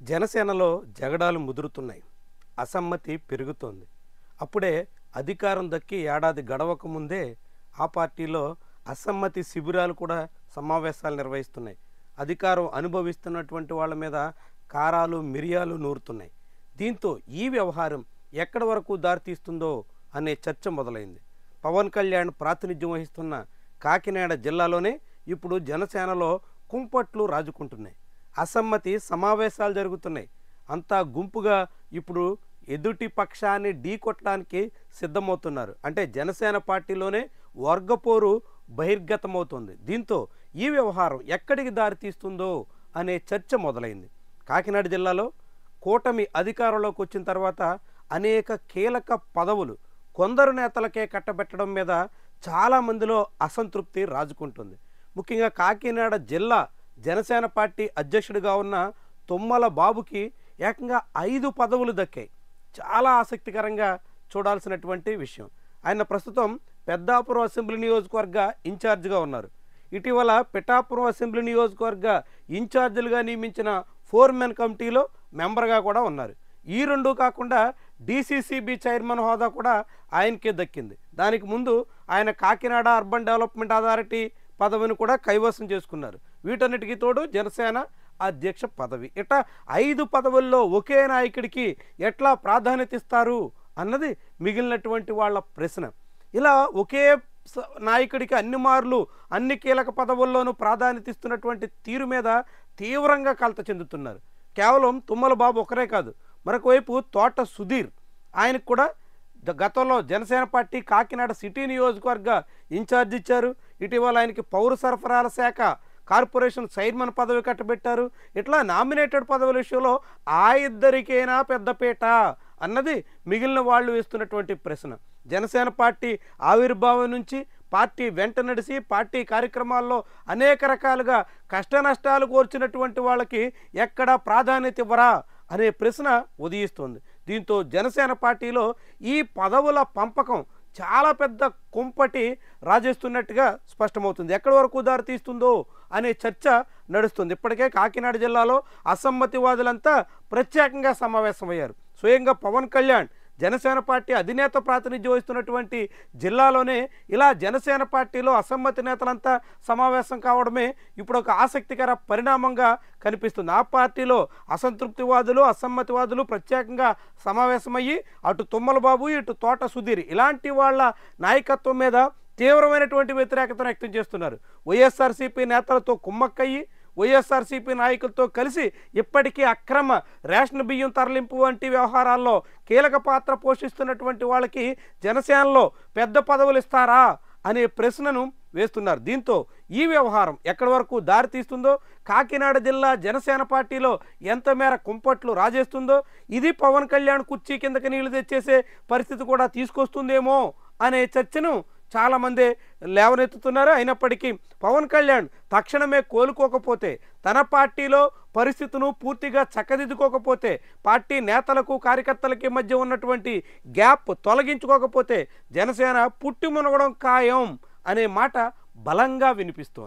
జనసేనలో జగడాలు ముదురుతున్నాయి. అసమ్మతి పెరుగుతోంది. అప్పుడే అధికారం దక్కి ఏడాది గడవక ముందే ఆ పార్టీలో అసమ్మతి శిబిరాలు కూడా సమావేశాలు నిర్వహిస్తున్నాయి. అధికారం అనుభవిస్తున్నటువంటి వాళ్ళ మీద కారాలు మిరియాలు నూరుతున్నాయి. దీంతో ఈ వ్యవహారం ఎక్కడి వరకు దారితీస్తుందో అనే చర్చ మొదలైంది. పవన్ కళ్యాణ్ ప్రాతినిధ్యం వహిస్తున్న కాకినాడ జిల్లాలోనే ఇప్పుడు జనసేనలో కుంపట్లు రాజుకుంటున్నాయి. అసమ్మతి సమావేశాలు జరుగుతున్నాయి. అంతా గుంపుగా ఇప్పుడు ఎదుటి పక్షాన్ని ఢీకొట్టడానికి సిద్ధమవుతున్నారు. అంటే జనసేన పార్టీలోనే వర్గపోరు బహిర్గతమవుతుంది. దీంతో ఈ వ్యవహారం ఎక్కడికి దారితీస్తుందో అనే చర్చ మొదలైంది. కాకినాడ జిల్లాలో కూటమి అధికారంలోకి వచ్చిన తర్వాత అనేక కీలక పదవులు కొందరు నేతలకే కట్టబెట్టడం మీద చాలామందిలో అసంతృప్తి రాజుకుంటుంది. ముఖ్యంగా కాకినాడ జిల్లా జనసేన పార్టీ అధ్యక్షుడిగా ఉన్న తుమ్మల బాబుకి ఏకంగా 5 పదవులు దక్కాయి. చాలా ఆసక్తికరంగా చూడాల్సినటువంటి విషయం. ఆయన ప్రస్తుతం పెద్దాపురం అసెంబ్లీ నియోజకవర్గ ఇన్ఛార్జిగా ఉన్నారు. ఇటీవల పిఠాపురం అసెంబ్లీ నియోజకవర్గ ఇన్ఛార్జీలుగా నియమించిన 4 కమిటీలో మెంబర్గా కూడా ఉన్నారు. ఈ రెండు కాకుండా DCCB చైర్మన్ హోదా కూడా ఆయనకే దక్కింది. దానికి ముందు ఆయన కాకినాడ అర్బన్ డెవలప్మెంట్ అథారిటీ పదవిని కూడా కైవసం చేసుకున్నారు. వీటన్నిటికీ తోడు జనసేన అధ్యక్ష పదవి. ఇట్లా 5 పదవుల్లో ఒకే నాయకుడికి ఎట్లా ప్రాధాన్యత ఇస్తారు అన్నది మిగిలినటువంటి వాళ్ళ ప్రశ్న. ఇలా ఒకే నాయకుడికి అన్ని మార్లు అన్ని కీలక పదవుల్లోనూ ప్రాధాన్యత ఇస్తున్నటువంటి తీరు మీద తీవ్రంగా కలత చెందుతున్నారు. కేవలం తుమ్మల బాబు ఒకరే కాదు, మరొక వైపు తోట సుధీర్, ఆయనకు కూడా గతంలో జనసేన పార్టీ కాకినాడ సిటీ నియోజకవర్గ ఇన్ఛార్జ్ ఇచ్చారు. ఇటీవల ఆయనకి పౌర సరఫరాల శాఖ కార్పొరేషన్ చైర్మన్ పదవి కట్టబెట్టారు. ఇట్లా నామినేటెడ్ పదవుల విషయంలో ఆ ఇద్దరికైనా పెద్దపీట అన్నది మిగిలిన వాళ్ళు వేస్తున్నటువంటి ప్రశ్న. జనసేన పార్టీ ఆవిర్భావం నుంచి పార్టీ వెంట నడిచి పార్టీ కార్యక్రమాల్లో అనేక రకాలుగా కష్ట నష్టాలు కోర్చినటువంటి వాళ్ళకి ఎక్కడ ప్రాధాన్యత ఇవ్వరా అనే ప్రశ్న ఉదయిస్తుంది. దీంతో జనసేన పార్టీలో ఈ పదవుల పంపకం చాలా పెద్ద కుంపటి రాజేస్తున్నట్టుగా స్పష్టమవుతుంది. ఎక్కడి వరకు దారితీస్తుందో అనే చర్చ నడుస్తుంది. ఇప్పటికే కాకినాడ జిల్లాలో అసమ్మతివాదులంతా ప్రత్యేకంగా సమావేశమయ్యారు. స్వయంగా పవన్ కళ్యాణ్ జనసేన పార్టీ అధినేత ప్రాతినిధ్యం వహిస్తున్నటువంటి జిల్లాలోనే ఇలా జనసేన పార్టీలో అసమ్మతి నేతలంతా సమావేశం కావడమే ఇప్పుడు ఒక ఆసక్తికర పరిణామంగా కనిపిస్తుంది. ఆ పార్టీలో అసంతృప్తివాదులు అసమ్మతివాదులు ప్రత్యేకంగా సమావేశమయ్యి అటు తుమ్మల బాబు ఇటు తోట సుధీర్ ఇలాంటి వాళ్ళ నాయకత్వం మీద తీవ్రమైనటువంటి వ్యతిరేకతను వ్యక్తం చేస్తున్నారు. వైఎస్ఆర్సీపీ నేతలతో కుమ్మక్కయ్యి వైఎస్ఆర్సీపీ నాయకులతో కలిసి ఇప్పటికీ అక్రమ రేషన్ బియ్యం తరలింపు వంటి వ్యవహారాల్లో కీలక పాత్ర పోషిస్తున్నటువంటి వాళ్ళకి జనసేనలో పెద్ద పదవులు ఇస్తారా అనే ప్రశ్నను వేస్తున్నారు. దీంతో ఈ వ్యవహారం ఎక్కడి వరకు దారితీస్తుందో, కాకినాడ జిల్లా జనసేన పార్టీలో ఎంత మేర కుంపట్లు రాజేస్తుందో, ఇది పవన్ కళ్యాణ్ కుర్చీ కిందకి నీళ్లు తెచ్చేసే పరిస్థితి కూడా తీసుకొస్తుందేమో అనే చర్చను చాలామంది లేవనెత్తుతున్నారు. అయినప్పటికీ పవన్ కళ్యాణ్ తక్షణమే కోలుకోకపోతే, తన పార్టీలో పరిస్థితులను పూర్తిగా చక్కదిద్దుకోకపోతే, పార్టీ నేతలకు కార్యకర్తలకి మధ్య ఉన్నటువంటి గ్యాప్ తొలగించుకోకపోతే జనసేన పుట్టి మునగడం ఖాయం అనే మాట బలంగా వినిపిస్తోంది.